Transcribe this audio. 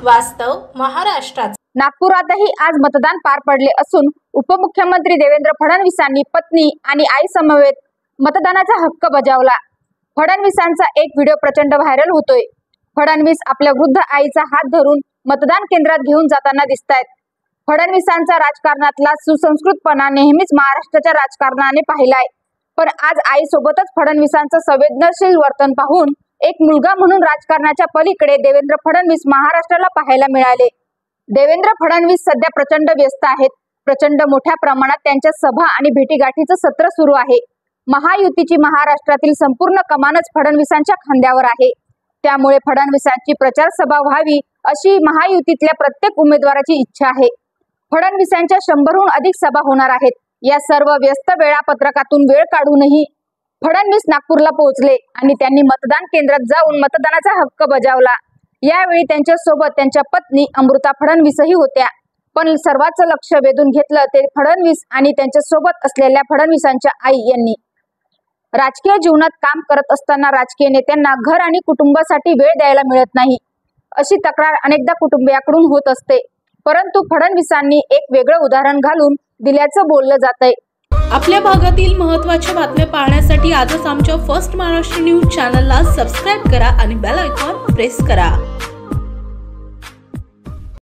वास्तव महाराष्ट्राचे। नागपुरातही आज मतदान पार पडले असून उपमुख्यमंत्री देवेंद्र फडणवीसांनी पत्नी आणि आई समवेत मतदानाचा हक्क बजावला। फडणवीसांचा एक व्हिडिओ प्रचंड व्हायरल होतोय। फडणवीस आपल्या वृद्ध आईचा हात धरून मतदान केंद्रात घेऊन जाताना दिसतायत। फडणवीसांचा राजकारणातला सुसंस्कृतपणा नेहमीच महाराष्ट्राच्या राजकारणाने पाहिलाय, पण आज आईसोबतच फडणवीसांचं संवेदनशील वर्तन पाहून एक मुलगा म्हणून राजकारणाच्या पलीकडे देवेंद्र फडणवीस महाराष्ट्राला पाहायला मिळाले। देवेंद्र फडणवीस सध्या प्रचंड व्यस्त आहेत। प्रचंड मोठ्या प्रमाणात त्यांच्या सभा आणि भेटीगाठीचं सत्र सुरू आहे। महायुतीची महाराष्ट्रातील संपूर्ण कमानच फडणवीसांच्या खांद्यावर आहे। त्यामुळे फडणवीसांची प्रचार सभा व्हावी अशी महायुतीतल्या प्रत्येक उमेदवाराची इच्छा आहे। फडणवीसांच्या 100हून अधिक सभा होणार आहेत। या सर्व व्यस्त वेळापत्रकातून वेळ काढूनही फडणवीस नागपूरला पोहोचले आणि त्यांनी मतदान केंद्रात जाऊन मतदानाचा हक्क बजावला। यावेळी त्यांच्या सोबत त्यांच्या पत्नी अमृता फडणवीसही होत्या, पण सर्वांचं लक्ष वेधून घेतलं ते फडणवीस आणि त्यांच्या सोबत असलेल्या फडणवीसांच्या आई यांनी। राजकीय जीवनात काम करत असताना राजकीय नेत्यांना घर आणि कुटुंबासाठी वेळ द्यायला मिळत नाही, अशी तक्रार अनेकदा कुटुंबियाकडून होत असते, परंतु फडणवीसांनी एक वेगळं उदाहरण घालून दिल्याचं बोललं जातंय। आपल्या भागातील महत्त्वाच्या बातम्या पाहण्यासाठी आजच आमच्या फर्स्ट महाराष्ट्र न्यूज चॅनलला सबस्क्राइब करा आणि बेल आयकॉन प्रेस करा।